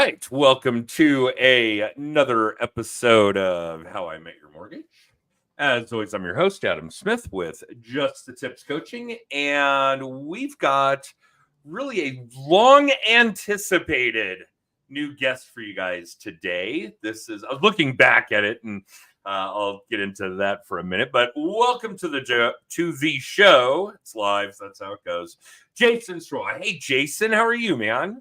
right. Welcome to another episode of How I Met Your Mortgage. As always, I'm your host, Adam Smith, with Just the Tips Coaching. And we've got really a long anticipated new guest for you guys today. I was looking back at it, and I'll get into that for a minute. But welcome to the show. It's live, so that's how it goes. Jason Sirois. Hey, Jason, how are you, man?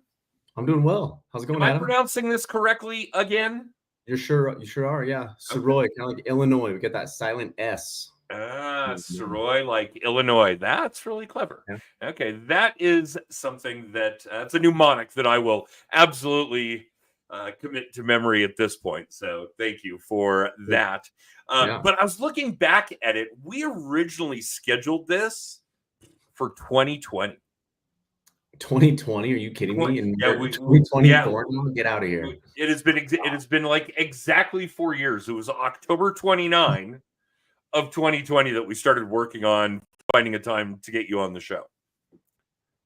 I'm doing well. How's it going, Am I Adam? pronouncing this correctly again? You sure are. Yeah, Sirois, kind of like Illinois. We get that silent S. Sirois, like Illinois. That's really clever. Yeah. Okay, that is something that's a mnemonic that I will absolutely commit to memory at this point. So thank you for that. But I was looking back at it. We originally scheduled this for 2020. 2020? Are you kidding me? And 2024 now? Get out of here. It has been like exactly 4 years. It was October 29 of 2020 that we started working on finding a time to get you on the show.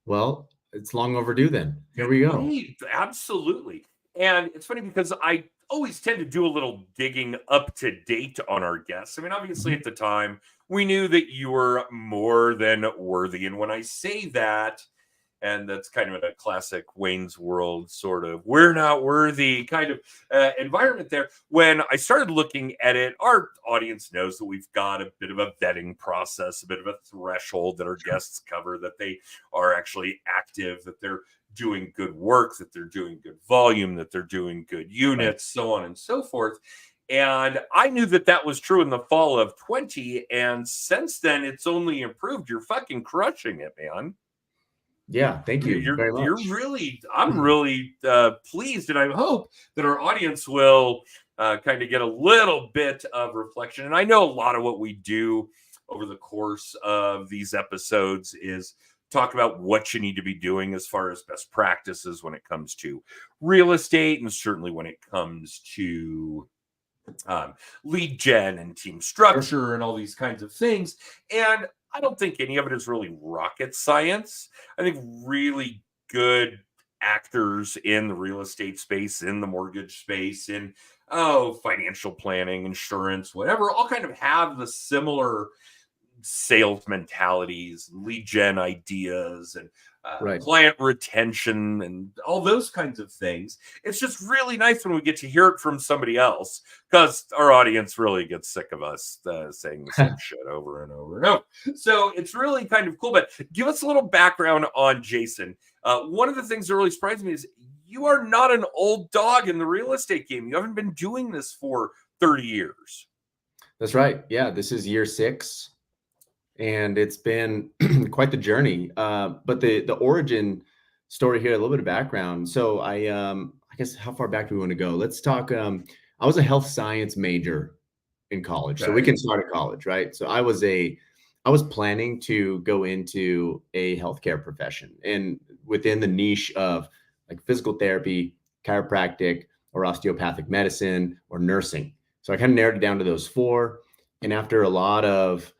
Well, it's long overdue then. Here we go. Right, absolutely. And it's funny because I always tend to do a little digging up to date on our guests. I mean, obviously at the time, we knew that you were more than worthy. And when I say that, and that's kind of a classic Wayne's World sort of we're not worthy kind of environment there. When I started looking at it, our audience knows that we've got a bit of a vetting process, a bit of a threshold that our guests cover, that they are actually active, that they're doing good work, that they're doing good volume, that they're doing good units, so on and so forth. And I knew that was true in the fall of 20. And since then, it's only improved. You're fucking crushing it, man. Yeah, thank you very much. I'm really pleased, and I hope that our audience will kind of get a little bit of reflection. And I know a lot of what we do over the course of these episodes is talk about what you need to be doing as far as best practices when it comes to real estate, and certainly when it comes to lead gen and team structure and all these kinds of things. And I don't think any of it is really rocket science. I think really good actors in the real estate space, in the mortgage space, in financial planning, insurance, whatever, all kind of have the similar sales mentalities, lead gen ideas, and client retention, and all those kinds of things. It's just really nice when we get to hear it from somebody else, because our audience really gets sick of us saying the same shit over and over and over. So it's really kind of cool. But give us a little background on Jason. One of the things that really surprised me is you are not an old dog in the real estate game. You haven't been doing this for 30 years. That's right. Yeah, this is year 6. And it's been quite the journey. But the origin story here, a little bit of background. So I guess how far back do we want to go? Let's talk. I was a health science major in college. So we can start at college, right? So I was planning to go into a healthcare profession, and within the niche of like physical therapy, chiropractic, or osteopathic medicine, or nursing. So I kind of narrowed it down to those 4. And after a lot of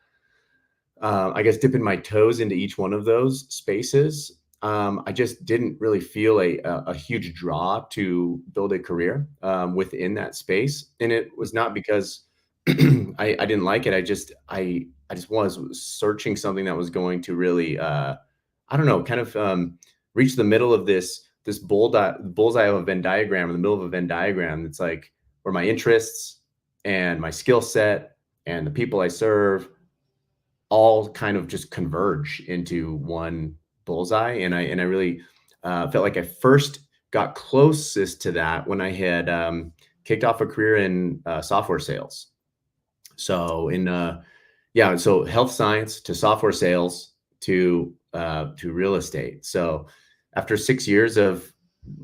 I guess dipping my toes into each one of those spaces, I just didn't really feel a huge draw to build a career within that space. And it was not because I didn't like it. I just was searching something that was going to really, reach the middle of this bullseye of a Venn diagram, in the middle of a Venn diagram. It's like where my interests and my skill set and the people I serve all kind of just converge into one bullseye. And I really felt like I first got closest to that when I had kicked off a career in software sales. So so health science to software sales to real estate. So after 6 years of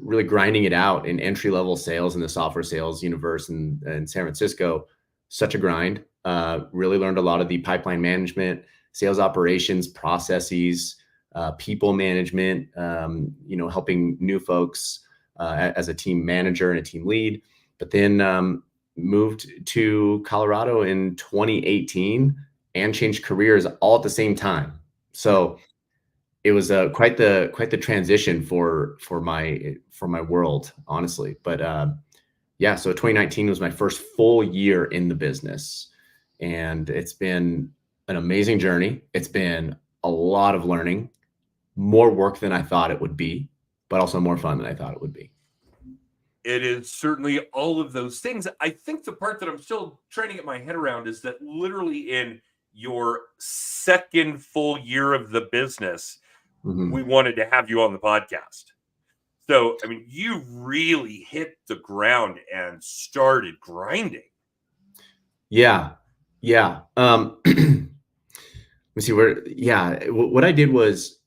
really grinding it out in entry-level sales in the software sales universe in San Francisco, such a grind. Really learned a lot of the pipeline management, sales operations, processes, people management, helping new folks as a team manager and a team lead. But then moved to Colorado in 2018 and changed careers all at the same time. So it was quite the transition for my world, honestly. But yeah, so 2019 was my first full year in the business, and it's been an amazing journey. It's been a lot of learning, more work than I thought it would be, but also more fun than I thought it would be. It is certainly all of those things. I think the part that I'm still trying to get my head around is that literally in your second full year of the business, we wanted to have you on the podcast. So, I mean, you really hit the ground and started grinding. Yeah. Yeah. Let me see what I did was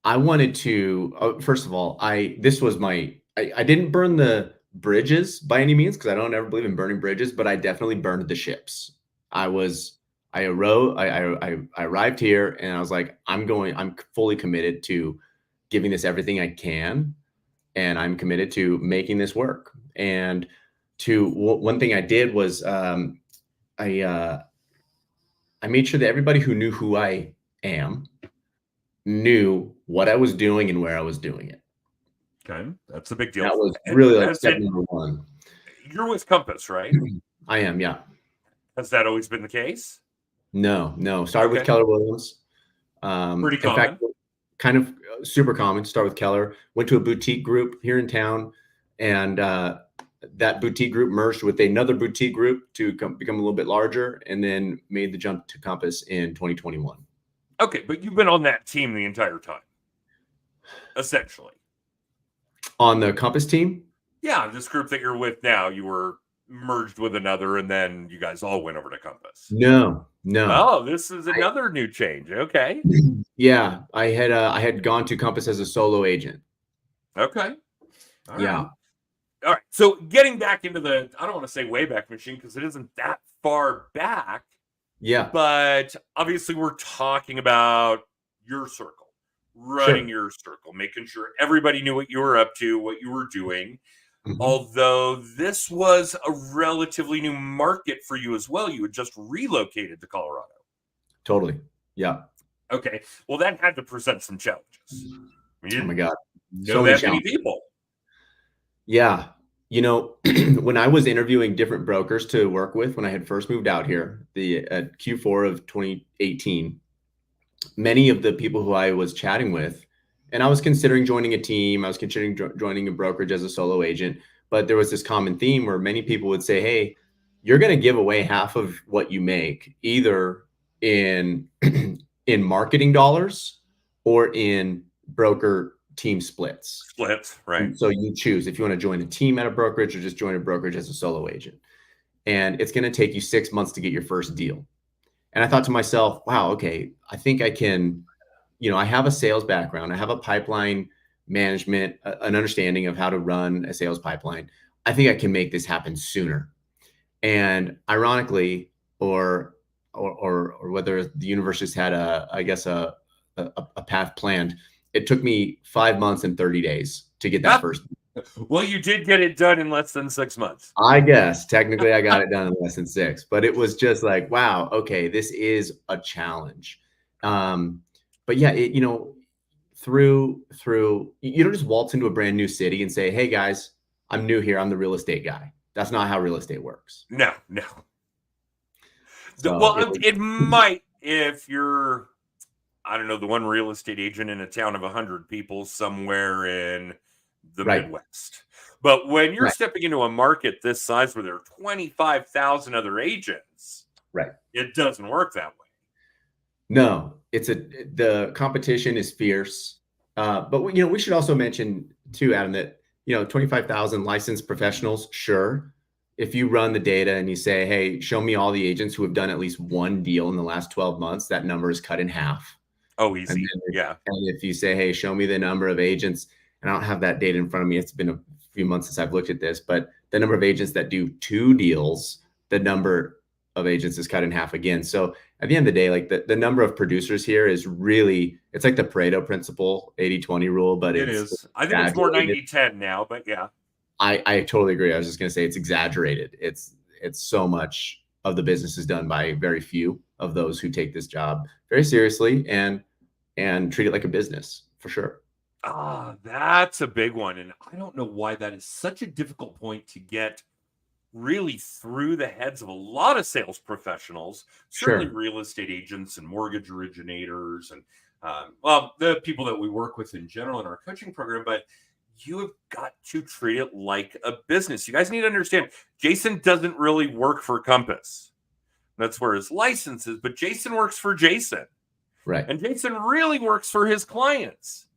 I wanted to, first of all, I didn't burn the bridges by any means, because I don't ever believe in burning bridges, but I definitely burned the ships. I arrived here and I was like, I'm fully committed to giving this everything I can. And I'm committed to making this work. And one thing I did was, I made sure that everybody who knew who I am knew what I was doing and where I was doing it. Okay, that's a big deal. That was really like step number one. You're with Compass, right? I am, yeah. Has that always been the case? No. Started with Keller Williams. Pretty common. In fact, kind of super common. Start with Keller. Went to a boutique group here in town, and that boutique group merged with another boutique group to become a little bit larger, and then made the jump to Compass in 2021. Okay, but you've been on that team the entire time, essentially. On the Compass team? Yeah, this group that you're with now, you were merged with another, and then you guys all went over to Compass. No. Oh, this is another new change. Okay. Yeah, I had gone to Compass as a solo agent. Okay. All yeah. Right. All right. So getting back into I don't want to say Wayback Machine because it isn't that far back. Yeah. But obviously we're talking about your circle, running your circle, making sure everybody knew what you were up to, what you were doing. Mm-hmm. Although this was a relatively new market for you as well. You had just relocated to Colorado. Totally. Yeah. Okay. Well, that had to present some challenges. Oh my God. So many people. Yeah. You know, when I was interviewing different brokers to work with, when I had first moved out here, at Q4 of 2018, many of the people who I was chatting with, and I was considering joining a team, I was considering joining a brokerage as a solo agent, but there was this common theme where many people would say, hey, you're going to give away half of what you make, either in marketing dollars or in broker team splits, right? And so you choose if you want to join a team at a brokerage or just join a brokerage as a solo agent. And it's going to take you 6 months to get your first deal. And I thought to myself, wow, okay, I think I can, I have a sales background. I have a pipeline management, an understanding of how to run a sales pipeline. I think I can make this happen sooner. And ironically, or whether the universe just had a path planned, it took me 5 months and 30 days to get that first. Well, you did get it done in less than 6 months. I guess technically I got it done in less than 6, but it was just like, wow, okay, this is a challenge. But yeah, through you don't just waltz into a brand new city and say, hey guys, I'm new here. I'm the real estate guy. That's not how real estate works. No. So well, it might if you're, I don't know, the one real estate agent in a town of 100 people somewhere in the Midwest. But when you're stepping into a market this size where there are 25,000 other agents, it doesn't work that way. No, the competition is fierce. But we should also mention too, Adam, that 25,000 licensed professionals. Sure, if you run the data and you say, hey, show me all the agents who have done at least one deal in the last 12 months, that number is cut in half. Oh, easy. And if you say, hey, show me the number of agents, and I don't have that data in front of me, it's been a few months since I've looked at this, but the number of agents that do 2 deals, the number of agents is cut in half again. So at the end of the day, like the number of producers here is really, it's like the Pareto principle, 80-20 rule, but it is. I think it's more 90-10 now, but yeah. I totally agree. I was just going to say it's exaggerated. It's so much of the business is done by very few of those who take this job very seriously and and treat it like a business for sure. Ah, that's a big one. And I don't know why that is such a difficult point to get really through the heads of a lot of sales professionals, certainly Sure. real estate agents and mortgage originators, and well, the people that we work with in general in our coaching program. But you have got to treat it like a business. You guys need to understand Jason doesn't really work for Compass. That's where his license is, but Jason works for Jason, Right. and Jason really works for his clients.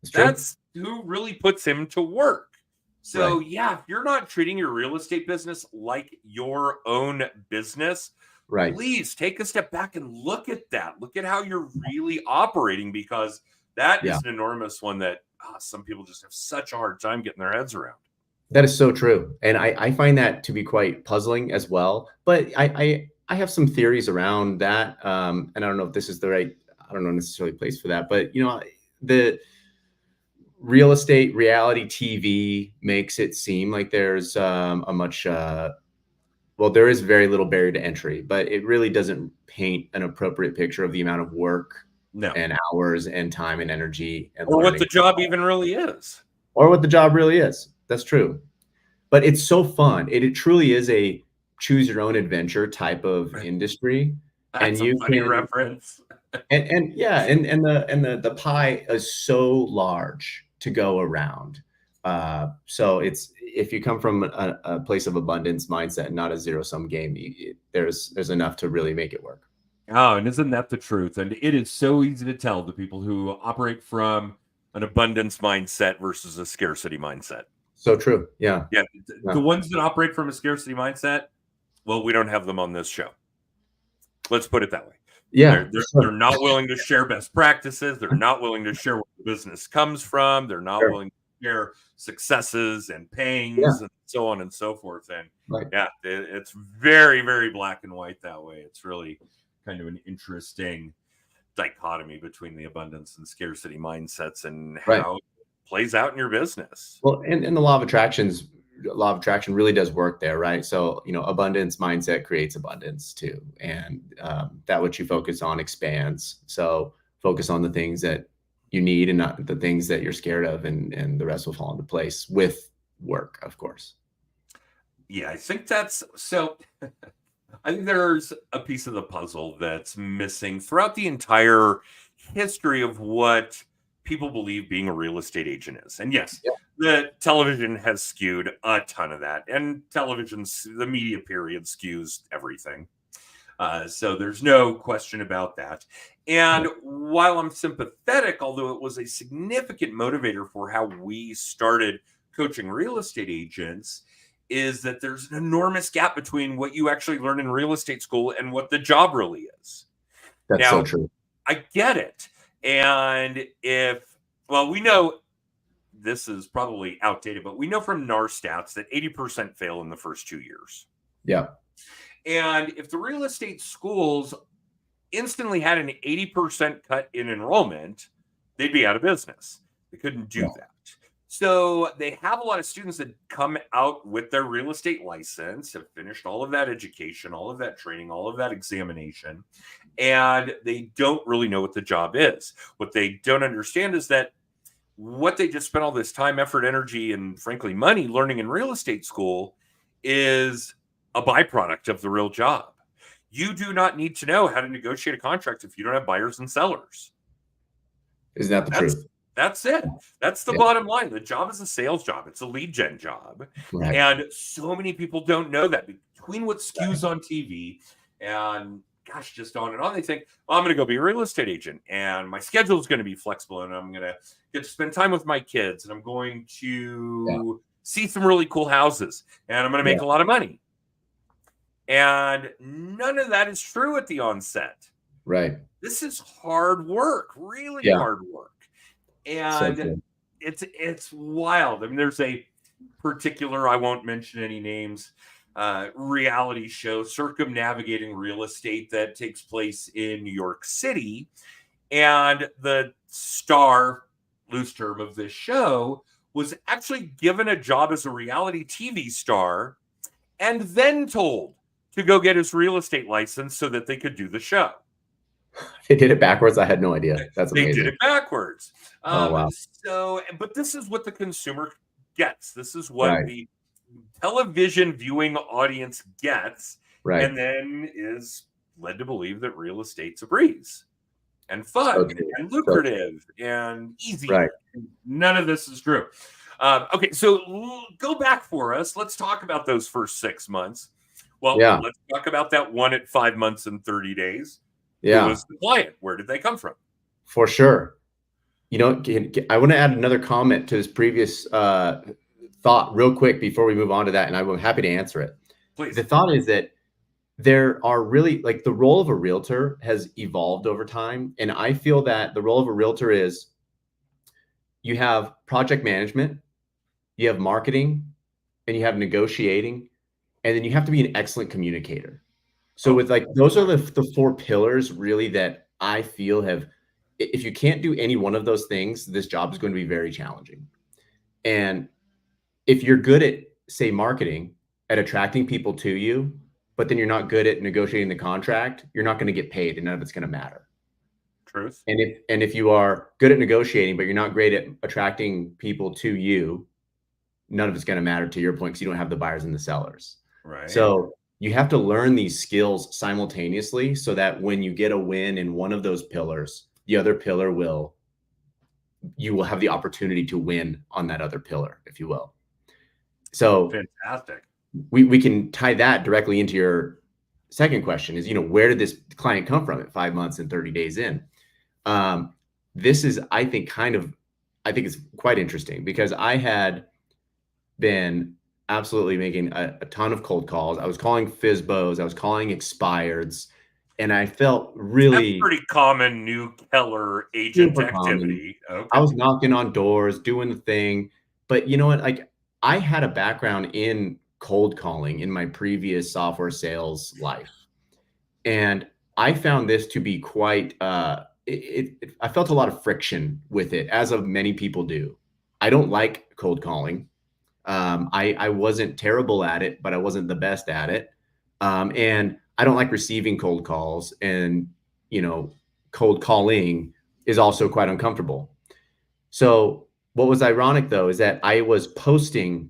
It's true. That's who really puts him to work. So, Right. yeah, if you're not treating your real estate business like your own business, Right. please take a step back and look at that. Look at how you're really operating, because that Yeah. is an enormous one that some people just have such a hard time getting their heads around. That is so true. And I find that to be quite puzzling as well. But I have some theories around that. And I don't know if this is the right, I don't know necessarily place for that. But, the real estate reality TV makes it seem like there's a much, well, there is very little barrier to entry, but it really doesn't paint an appropriate picture of the amount of work No. and hours and time and energy and Or what learning, the job even really is. or what the job really is. That's true. But it's so fun. It truly is a choose your own adventure type of industry. And That's a you funny can, reference. and yeah, and the pie is so large to go around. So it's, if you come from a place of abundance mindset, not a zero sum game, there's enough to really make it work. Oh, and isn't that the truth? And it is so easy to tell the people who operate from an abundance mindset versus a scarcity mindset. So true. Yeah. Yeah, Yeah. the ones that operate from a scarcity mindset, well, we don't have them on this show. Let's put it that way. Yeah. They're not willing to share best practices. They're not willing to share where the business comes from. They're not Sure. willing to share successes and pains Yeah. and so on and so forth. And Right. yeah, it's very, very black and white that way. It's really kind of an interesting dichotomy between the abundance and scarcity mindsets and Right. how it plays out in your business. Well, and the law of attraction really does work there, right? So, abundance mindset creates abundance too. And that what you focus on expands. So focus on the things that you need and not the things that you're scared of, and the rest will fall into place with work, of course. Yeah, I think that's so. I think there's a piece of the puzzle that's missing throughout the entire history of what people believe being a real estate agent is. And yes, Yeah. the television has skewed a ton of that. And the media period skews everything. So there's no question about that. And while I'm sympathetic, although it was a significant motivator for how we started coaching real estate agents, is that there's an enormous gap between what you actually learn in real estate school and what the job really is. That's so Now, true. I get it. And we know this is probably outdated, but we know from NAR stats that 80% fail in the first 2 years. Yeah. And if the real estate schools instantly had an 80% cut in enrollment, they'd be out of business. They couldn't do that. So they have a lot of students that come out with their real estate license, have finished all of that education, all of that training, all of that examination, and they don't really know what the job is. What they don't understand is that what they just spent all this time, effort, energy, and frankly, money learning in real estate school is a byproduct of the real job. You do not need to know how to negotiate a contract if you don't have buyers and sellers. Isn't that the truth? That's it. That's the bottom line. The job is a sales job. It's a lead gen job. Right. And so many people don't know that. Between what skews on TV and gosh, just on and on, they think, well, I'm going to go be a real estate agent and my schedule is going to be flexible and I'm going to get to spend time with my kids and I'm going to see some really cool houses and I'm going to make a lot of money. And none of that is true at the onset. Right. This is hard work, really hard work. And it's wild. I mean, there's a particular, I won't mention any names, reality show, Circumnavigating Real Estate, that takes place in New York City. And the star, loose term, of this show was actually given a job as a reality TV star and then told to go get his real estate license so that they could do the show. They did it backwards. I had no idea. That's They did amazing. it backwards. Oh wow. But this is what the consumer gets. This is what Right. the television viewing audience gets, Right. and then is led to believe that real estate's a breeze and So fun true. and So true. lucrative and easy. Right. None of this is true. Okay, so go back for us. Let's talk about those first 6 months. Well, Yeah. let's talk about that one at 5 months and 30 days. Who Yeah. was the client? Where did they come from? For sure. You know, I want to add another comment to this previous thought real quick before we move on to that, and I'm happy to answer it. Please. The thought is that there are really, like, the role of a realtor has evolved over time. And I feel that the role of a realtor is you have project management, you have marketing, and you have negotiating, and then you have to be an excellent communicator. So Oh, with, like, those are the four pillars really that I feel have, if you can't do any one of those things, this job is going to be very challenging. And if you're good at, say, marketing, at attracting people to you, but then you're not good at negotiating the contract, you're not going to get paid and none of it's going to matter. truth. And if you are good at negotiating, but you're not great at attracting people to you, none of it's going to matter, to your point, because you don't have the buyers and the sellers. Right. So you have to learn these skills simultaneously so that when you get a win in one of those pillars, the other pillar you will have the opportunity to win on that other pillar, if you will. So Fantastic. we can tie that directly into your second question is, where did this client come from at 5 months and 30 days in? This is, I think it's quite interesting because I had been absolutely making a ton of cold calls. I was calling FSBOs, I was calling expireds, and I felt That's really pretty common new Keller agent super common. activity. Okay. I was knocking on doors, doing the thing, but you know what? Like, I had a background in cold calling in my previous software sales life. And I found this to be quite, I felt a lot of friction with it, as of many people do. I don't like cold calling. I wasn't terrible at it, but I wasn't the best at it. And I don't like receiving cold calls, and, cold calling is also quite uncomfortable. So what was ironic though, is that I was posting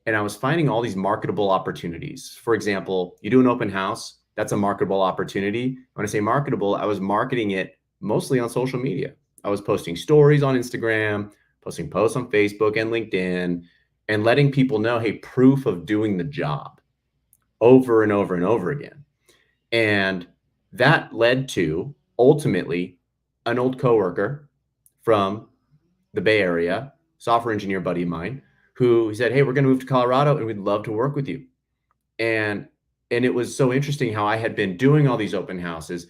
and I was finding all these marketable opportunities. For example, you do an open house, that's a marketable opportunity. When I say marketable, I was marketing it mostly on social media. I was posting stories on Instagram, posting posts on Facebook and LinkedIn, and letting people know, hey, proof of doing the job, over and over and over again. And that led to, ultimately, an old coworker from the Bay Area, software engineer buddy of mine, who said, hey, we're going to move to Colorado and we'd love to work with you. And it was so interesting how I had been doing all these open houses,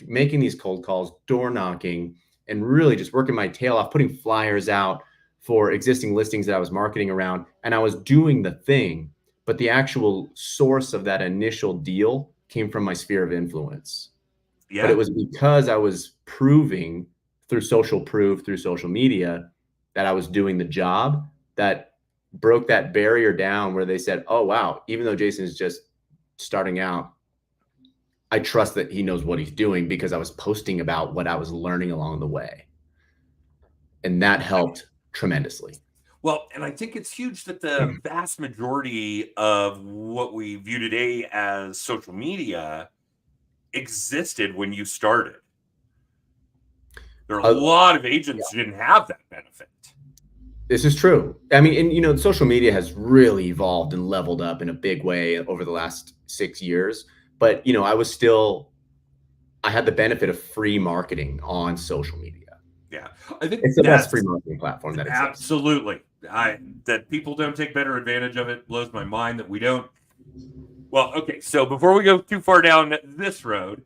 making these cold calls, door knocking, and really just working my tail off, putting flyers out for existing listings that I was marketing around. And I was doing the thing, but the actual source of that initial deal came from my sphere of influence. Yeah. But it was because I was proving through social proof, through social media, that I was doing the job, that broke that barrier down where they said, oh, wow, even though Jason is just starting out, I trust that he knows what he's doing because I was posting about what I was learning along the way. And that helped tremendously. Well, and I think it's huge that the vast majority of what we view today as social media existed when you started. There are a lot of agents who didn't have that benefit. This is true. I mean, and social media has really evolved and leveled up in a big way over the last 6 years. But, I had the benefit of free marketing on social media. Yeah. I think it's the best free marketing platform that exists. Absolutely. That people don't take better advantage of it blows my mind that we don't. Well, okay. So before we go too far down this road,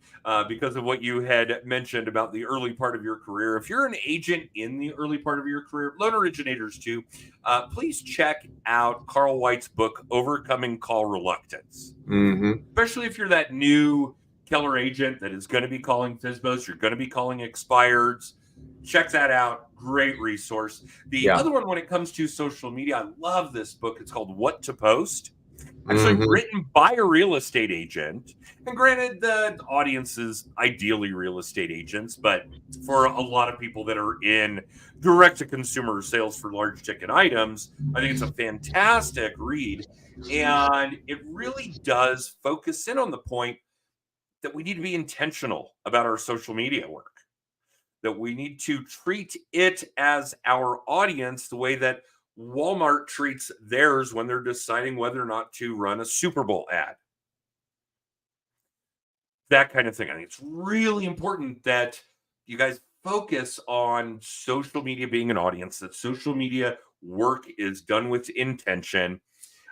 because of what you had mentioned about the early part of your career, if you're an agent in the early part of your career, loan originators too, please check out Carl White's book, Overcoming Call Reluctance. Mm-hmm. Especially if you're that new Keller agent that is going to be calling FSBOs, you're going to be calling expireds. Check that out. Great resource. The other one, when it comes to social media, I love this book. It's called What to Post. actually Mhm. written by a real estate agent. And granted, the audience is ideally real estate agents, but for a lot of people that are in direct to consumer sales for large ticket items, I think it's a fantastic read. And it really does focus in on the point that we need to be intentional about our social media work, that we need to treat it as our audience the way that Walmart treats theirs when they're deciding whether or not to run a Super Bowl ad. That kind of thing. I think it's really important that you guys focus on social media being an audience, that social media work is done with intention.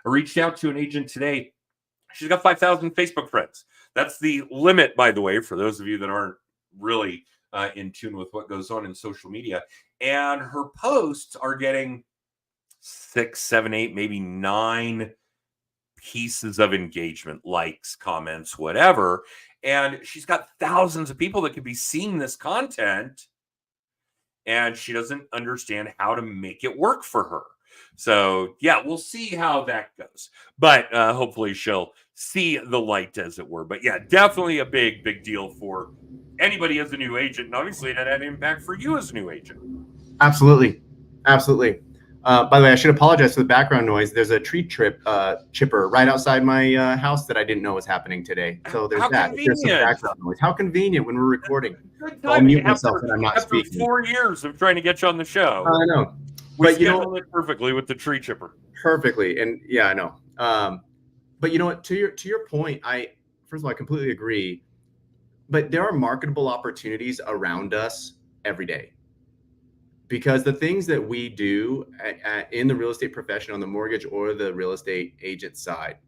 I reached out to an agent today. She's got 5,000 Facebook friends. That's the limit, by the way, for those of you that aren't really in tune with what goes on in social media. And her posts are getting 6, 7, 8, maybe 9 pieces of engagement, likes, comments, whatever. And she's got thousands of people that could be seeing this content, and she doesn't understand how to make it work for her. So, yeah, we'll see how that goes. But hopefully she'll see the light, as it were. But yeah, definitely a big, big deal for anybody as a new agent. And obviously, it had an impact for you as a new agent. Absolutely. Absolutely. By the way, I should apologize for the background noise. There's a tree chipper right outside my house that I didn't know was happening today. So there's How that. If there's some convenient. background noise. How convenient when we're recording. Good I'll timing mute myself when I'm not after speaking. 4 years of trying to get you on the show. I know. We But scheduled it perfectly with the tree chipper. Perfectly. And yeah, I know. But you know what? To your point, first of all, I completely agree. But there are marketable opportunities around us every day. Because the things that we do in the real estate profession on the mortgage or the real estate agent side,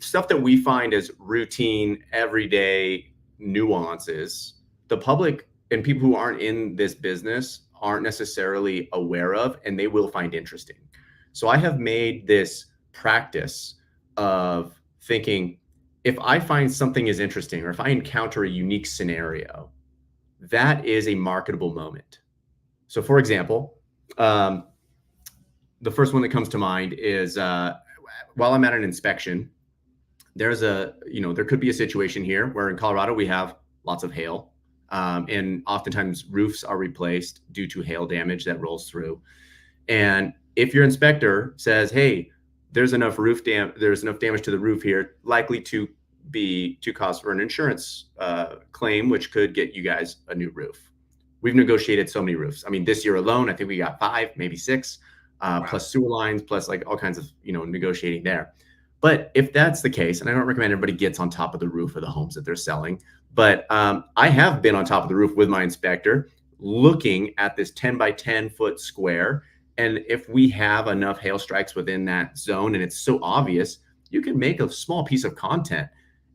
stuff that we find as routine, everyday nuances, the public and people who aren't in this business aren't necessarily aware of, and they will find interesting. So I have made this practice of thinking, if I find something is interesting, or if I encounter a unique scenario, that is a marketable moment. So for example, the first one that comes to mind is while I'm at an inspection, there could be a situation here where in Colorado we have lots of hail, and oftentimes roofs are replaced due to hail damage that rolls through. And if your inspector says, "Hey, there's enough damage to the roof here, likely to cause for an insurance claim, which could get you guys a new roof." We've negotiated so many roofs. I mean, this year alone, I think we got 5, maybe 6, Wow. plus sewer lines, plus like all kinds of negotiating there. But if that's the case, and I don't recommend everybody gets on top of the roof of the homes that they're selling, but I have been on top of the roof with my inspector looking at this 10 by 10 foot square. And if we have enough hail strikes within that zone and it's so obvious, you can make a small piece of content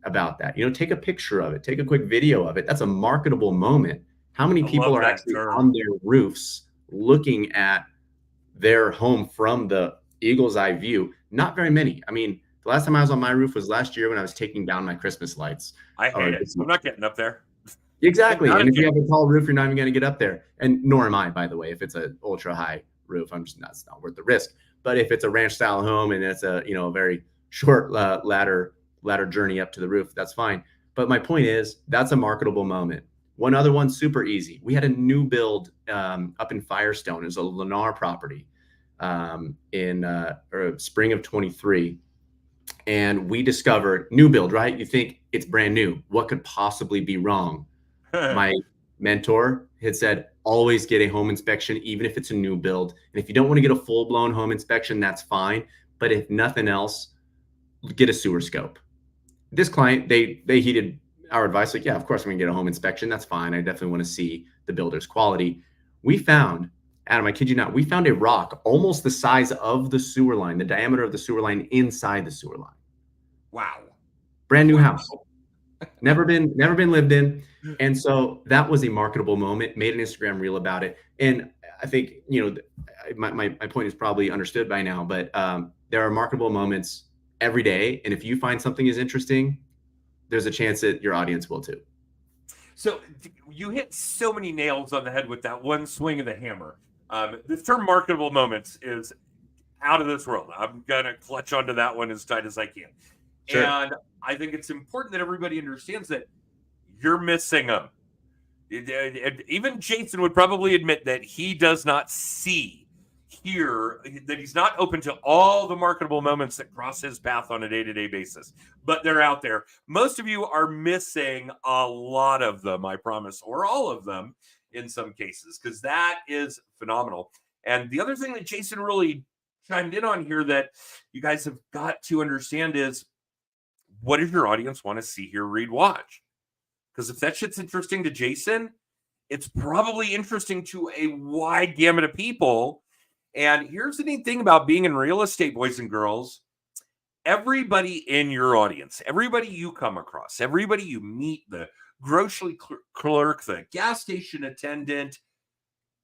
about that. Take a picture of it, take a quick video of it. That's a marketable moment. How many people are actually on their roofs looking at their home from the eagle's eye view? Not very many. I mean, the last time I was on my roof was last year when I was taking down my Christmas lights. I hate it. I'm not getting up there. Exactly. And if you have a tall roof, you're not even going to get up there. And nor am I, by the way. If it's an ultra high roof, it's not worth the risk. But if it's a ranch style home and it's a very short ladder journey up to the roof, that's fine. But my point is, that's a marketable moment. One other one, super easy. We had a new build up in Firestone. It was a Lennar property in spring of 23. And we discovered new build, right? You think it's brand new. What could possibly be wrong? My mentor had said, always get a home inspection, even if it's a new build. And if you don't want to get a full-blown home inspection, that's fine. But if nothing else, get a sewer scope. This client, they heeded our advice. Like, yeah, of course I'm going to get a home inspection. That's fine. I definitely want to see the builder's quality. We found, Adam, I kid you not, we found a rock almost the size of the sewer line, the diameter of the sewer line inside the sewer line. Wow. Brand new house. Never been lived in. And so that was a marketable moment, made an Instagram reel about it. And I think, my point is probably understood by now, but there are marketable moments every day. And if you find something is interesting, there's a chance that your audience will too. So you hit so many nails on the head with that one swing of the hammer. The term marketable moments is out of this world. I'm going to clutch onto that one as tight as I can. Sure. And I think it's important that everybody understands that you're missing them. Even Jason would probably admit that he does not see, hear, that he's not open to all the marketable moments that cross his path on a day-to-day basis. But they're out there. Most of you are missing a lot of them, I promise, or all of them in some cases, because that is phenomenal. And the other thing that Jason really chimed in on here that you guys have got to understand is, what does your audience want to see, hear, read, watch? Because if that shit's interesting to Jason, it's probably interesting to a wide gamut of people. And here's the neat thing about being in real estate, boys and girls. Everybody in your audience, everybody you come across, everybody you meet, the grocery clerk, the gas station attendant,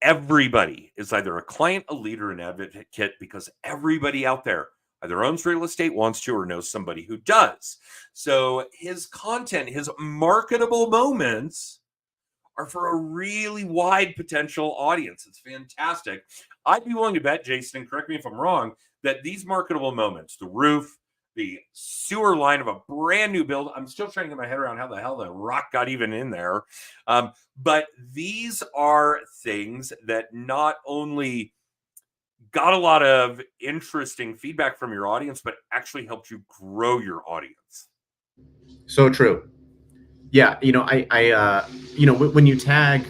everybody is either a client, a leader, an advocate, because everybody out there either owns real estate, wants to, or knows somebody who does. So his content, his marketable moments are for a really wide potential audience. It's fantastic. I'd be willing to bet, Jason, and correct me if I'm wrong, that these marketable moments, the roof, the sewer line of a brand new build, I'm still trying to get my head around how the hell the rock got even in there. But these are things that not only got a lot of interesting feedback from your audience, but actually helped you grow your audience. So true. Yeah, when you tag,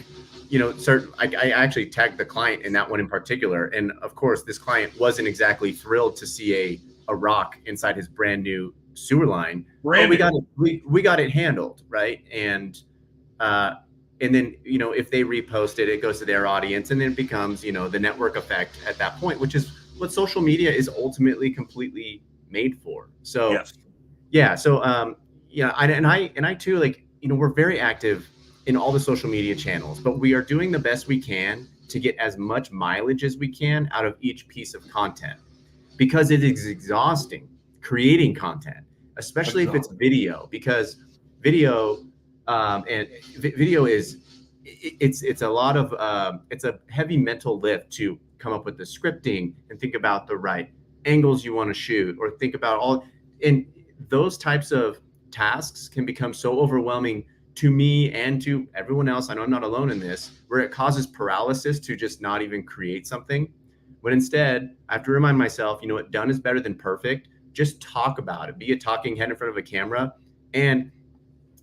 I actually tagged the client in that one in particular, and of course, this client wasn't exactly thrilled to see a rock inside his brand new sewer line. But we got it handled, right? And then if they repost it, it goes to their audience, and then it becomes the network effect at that point, which is what social media is ultimately completely made for. So yes. Yeah, so I too, like, we're very active in all the social media channels, but we are doing the best we can to get as much mileage as we can out of each piece of content, because it is exhausting creating content, especially if it's video, because video video is it's a lot of it's a heavy mental lift to come up with the scripting and think about the right angles you want to shoot, or think about all, and those types of tasks can become so overwhelming to me and to everyone else. I know I'm not alone in this, where it causes paralysis to just not even create something. When instead, I have to remind myself, what, done is better than perfect. Just talk about it. Be a talking head in front of a camera. And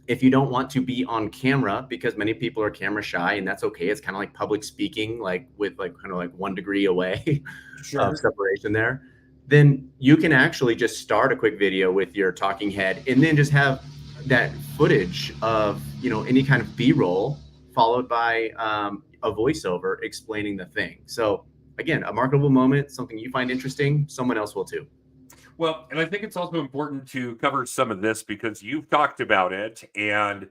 if you don't want to be on camera, because many people are camera shy, and that's okay. It's kind of like public speaking, like with kind of 1 degree away of separation there. Then you can actually just start a quick video with your talking head, and then just have that footage of any kind of B-roll followed by a voiceover explaining the thing. So again, a marketable moment, something you find interesting, someone else will too. Well, and I think it's also important to cover some of this because you've talked about it and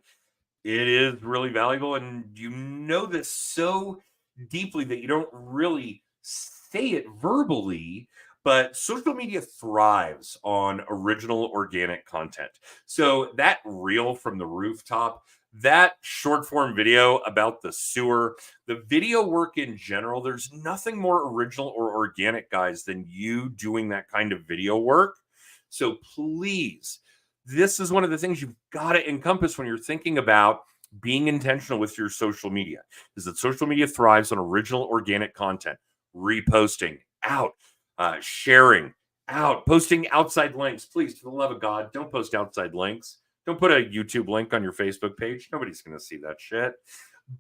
it is really valuable, and you know this so deeply that you don't really say it verbally, but social media thrives on original organic content. So that reel from the rooftop, that short form video about the sewer, the video work in general, there's nothing more original or organic, guys, than you doing that kind of video work. So please, this is one of the things you've got to encompass when you're thinking about being intentional with your social media, is that social media thrives on original organic content, reposting out, sharing out, posting outside links. Please, for the love of God, don't post outside links. Don't put a YouTube link on your Facebook page. Nobody's going to see that shit.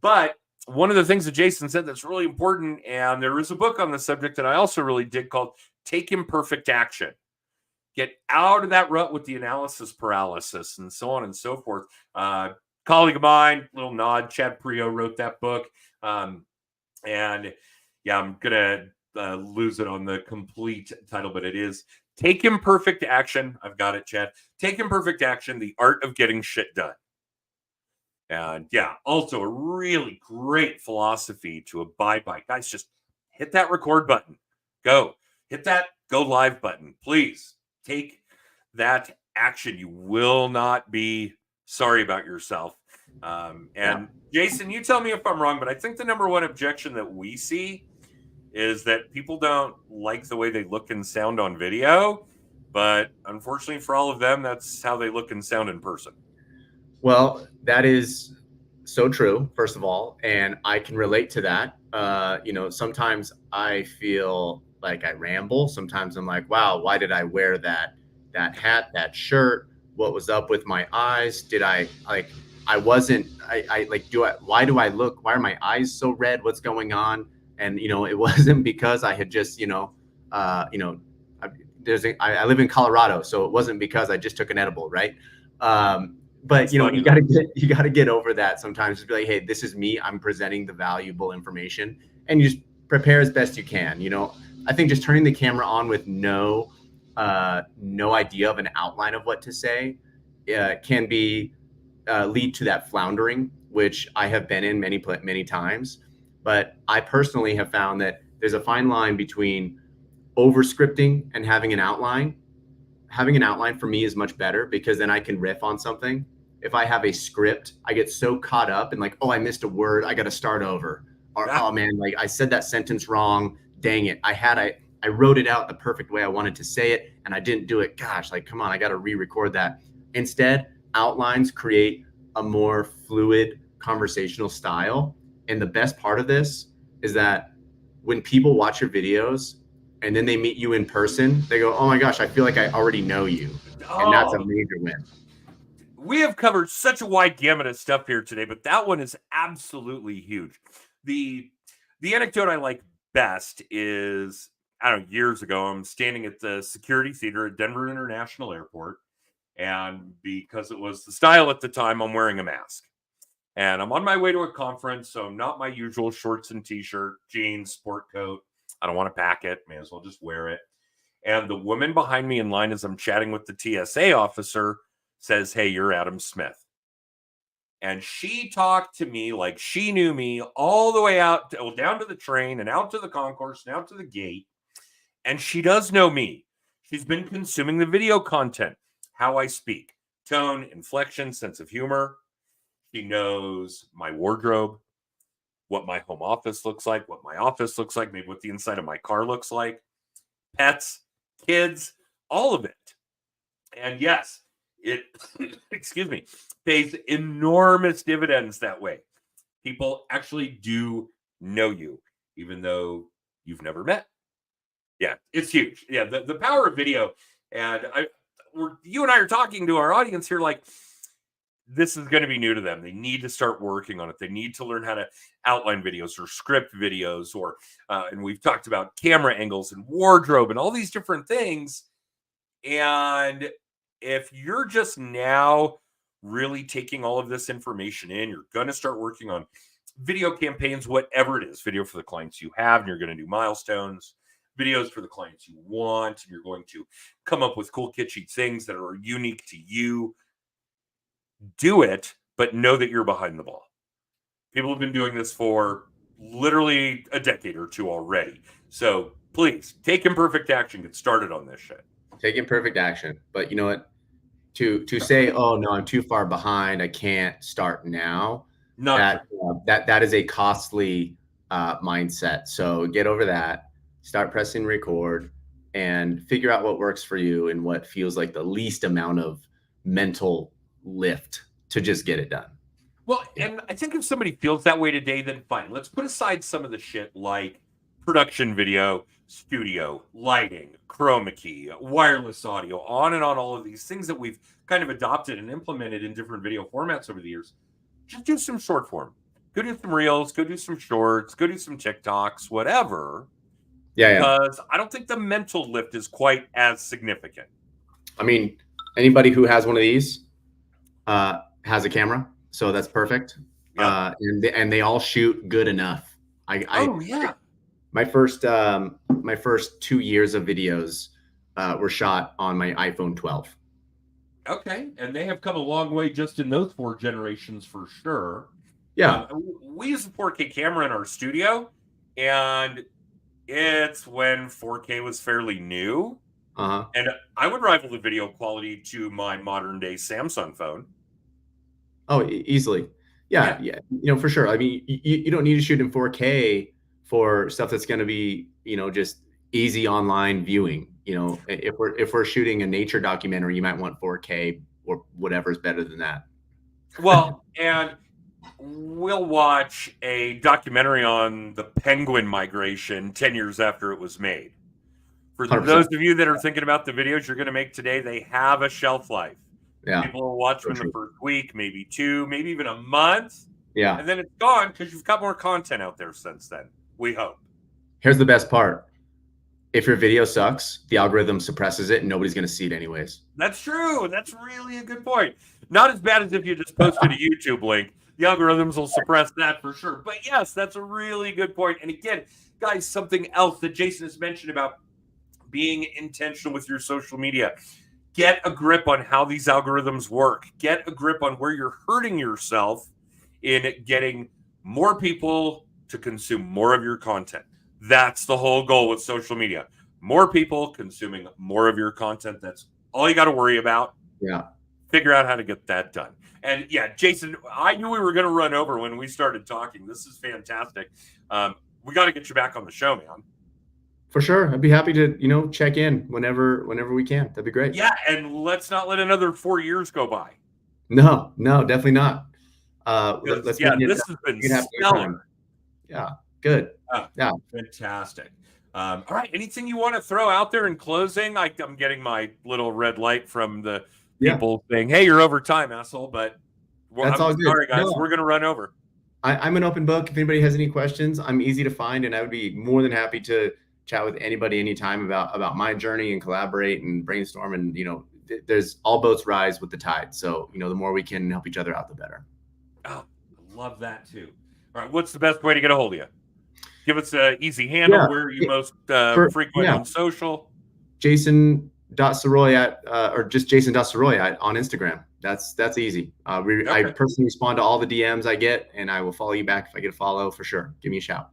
But one of the things that Jason said that's really important, and there is a book on the subject that I also really dig called Take Imperfect Action. Get out of that rut with the analysis paralysis and so on and so forth. Colleague of mine, little nod, Chad Prio wrote that book. And yeah, I'm going to lose it on the complete title, but it is Take Imperfect Action. I've got it, Chad. Take Imperfect Action, The Art of Getting Shit Done. And yeah, also a really great philosophy to abide by. Guys, just hit that record button. Go. Hit that go live button. Please take that action. You will not be sorry about yourself. And Jason, you tell me if I'm wrong, but I think the number one objection that we see is that people don't like the way they look and sound on video, but unfortunately for all of them, that's how they look and sound in person. Well, that is so true, first of all, and I can relate to that. Sometimes I feel like I ramble. Sometimes I'm like, wow, why did I wear that hat, that shirt? What was up with my eyes? Did I like I wasn't I like do I why do I look why are my eyes so red? What's going on? And it wasn't because I had just, I, I live in Colorado, so it wasn't because I just took an edible, right? But It's funny you though. got to get over that sometimes. Just be like, hey, this is me. I'm presenting the valuable information, and you just prepare as best you can. I think just turning the camera on with no idea of an outline of what to say can be lead to that floundering, which I have been in many times. But I personally have found that there's a fine line between over scripting and having an outline. Having an outline for me is much better because then I can riff on something. If I have a script, I get so caught up in like, oh, I missed a word, I got to start over. Or Ah, oh man, like I said that sentence wrong. Dang it. I wrote it out the perfect way I wanted to say it and I didn't do it. Gosh, like come on, I got to re-record that. Instead, outlines create a more fluid conversational style. And the best part of this is that when people watch your videos and then they meet you in person, they go, oh my gosh, I feel like I already know you. And that's a oh, major win. we have covered such a wide gamut of stuff here today, but that one is absolutely huge. The the anecdote I like best is, I don't know, years ago, I'm standing at the security theater at Denver International Airport, and because it was the style at the time, I'm wearing a mask. And I'm on my way to a conference, so I'm not my usual shorts and t-shirt, jeans, sport coat. I don't want to pack it, may as well just wear it. And the woman behind me in line, as I'm chatting with the TSA officer, says, "Hey, you're Adam Smith." And she talked to me like she knew me all the way out, well, down to the train and out to the concourse and out to the gate. And she does know me. She's been consuming the video content, how I speak, tone, inflection, sense of humor. She knows my wardrobe, what my home office looks like, what my office looks like, maybe what the inside of my car looks like, pets, kids, all of it. And yes, it, excuse me, pays enormous dividends that way. People actually do know you, even though you've never met. Yeah, it's huge. Yeah, the power of video. And you and I are talking to our audience here like, this is going to be new to them. They need to start working on it. They need to learn how to outline videos or script videos, and we've talked about camera angles and wardrobe and all these different things. And if you're just now really taking all of this information in, you're going to start working on video campaigns, whatever it is, video for the clients you have, and you're going to do milestones, videos for the clients you want, and you're going to come up with cool, kitschy things that are unique to you. Do it, but know that you're behind the ball. People have been doing this for literally a decade or two already. So please take imperfect action, get started on this shit. Take imperfect action. But you know what? To say, oh no, I'm too far behind, I can't start now. Not true. That is a costly mindset. So get over that. Start pressing record and figure out what works for you and what feels like the least amount of mental lift to just get it done. Well, Yeah. and I think if somebody feels that way today, then fine. Let's put aside some of the shit like production video, studio, lighting, chroma key, wireless audio, on and on, all of these things that we've kind of adopted and implemented in different video formats over the years. Just do some short form. Go do some reels, go do some shorts, go do some TikToks, whatever. Yeah. Because I don't think the mental lift is quite as significant. I mean, anybody who has one of these has a camera, so that's perfect. Yep. And they all shoot good enough. Oh yeah. My first 2 years of videos were shot on my iPhone 12. Okay, and they have come a long way just in those 4 generations for sure. Yeah. We use a 4K camera in our studio, and it's when 4K was fairly new. Uh-huh. And I would rival the video quality to my modern day Samsung phone. Oh, easily. Yeah, Yeah. yeah. For sure. I mean, you don't need to shoot in 4K for stuff that's going to be, just easy online viewing. If we're shooting a nature documentary, you might want 4K or whatever is better than that. Well, and we'll watch a documentary on the penguin migration 10 years after it was made. For 100%. those of you that are thinking about the videos you're going to make today, they have a shelf life. Yeah. People will watch them in the first week, maybe 2, maybe even a month. Yeah. And then it's gone because you've got more content out there since then, we hope. Here's the best part. If your video sucks, the algorithm suppresses it and nobody's going to see it anyways. That's true. That's really a good point. Not as bad as if you just posted a YouTube link. The algorithms will suppress that for sure. But yes, that's a really good point. And again, guys, something else that Jason has mentioned about being intentional with your social media. Get a grip on how these algorithms work. Get a grip on where you're hurting yourself in getting more people to consume more of your content. That's the whole goal with social media. More people consuming more of your content. That's all you got to worry about. Yeah. Figure out how to get that done. And yeah, Jason, I knew we were going to run over when we started talking. This is fantastic. We got to get you back on the show, man. For sure. I'd be happy to, check in whenever we can. That'd be great. Yeah. And let's not let another 4 years go by. No, definitely not. This has been stellar. Yeah. Good. Yeah. Fantastic. All right. Anything you want to throw out there in closing? I'm getting my little red light from the people saying, "Hey, you're over time, asshole." But that's all good. Sorry, guys. We're going to run over. I'm an open book. If anybody has any questions, I'm easy to find, and I would be more than happy to chat with anybody anytime about my journey and collaborate and brainstorm. And, there's all boats rise with the tide. So, the more we can help each other out, the better. Oh, I love that too. All right. What's the best way to get a hold of you? Give us an easy handle. Where are you most frequent on social? Jason.Sirois or just Jason.Sirois on Instagram. That's easy. I personally respond to all the DMs I get, and I will follow you back if I get a follow for sure. Give me a shout.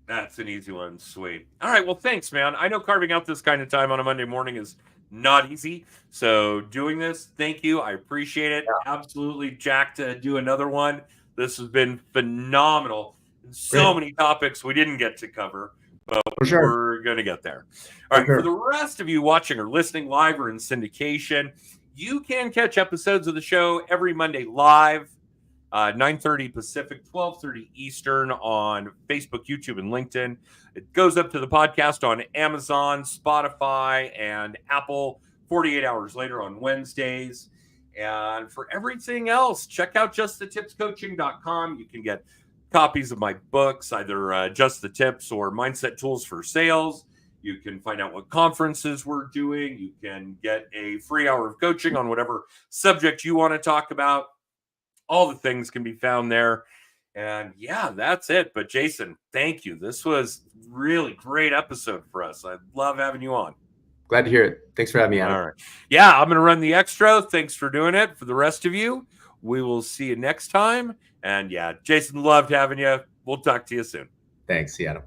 That's an easy one. Sweet. All right. Well, thanks, man. I know carving out this kind of time on a Monday morning is not easy. So doing this, thank you. I appreciate it. Yeah. Absolutely jacked to do another one. This has been phenomenal. So many topics we didn't get to cover, but we're going to get there. All right. For the rest of you watching or listening live or in syndication, you can catch episodes of the show every Monday live, 9:30 Pacific, 12:30 Eastern on Facebook, YouTube, and LinkedIn. It goes up to the podcast on Amazon, Spotify, and Apple 48 hours later on Wednesdays. And for everything else, check out justthetipscoaching.com. You can get copies of my books, either Just the Tips or Mindset Tools for Sales. You can find out what conferences we're doing. You can get a free hour of coaching on whatever subject you want to talk about. All the things can be found there. And yeah, that's it. But Jason, thank you. This was really great episode for us. I love having you on. Glad to hear it. Thanks for having me, Adam. All right. Yeah, I'm going to run the extra. Thanks for doing it. For the rest of you, we will see you next time. And yeah, Jason, loved having you. We'll talk to you soon. Thanks. See you, Adam.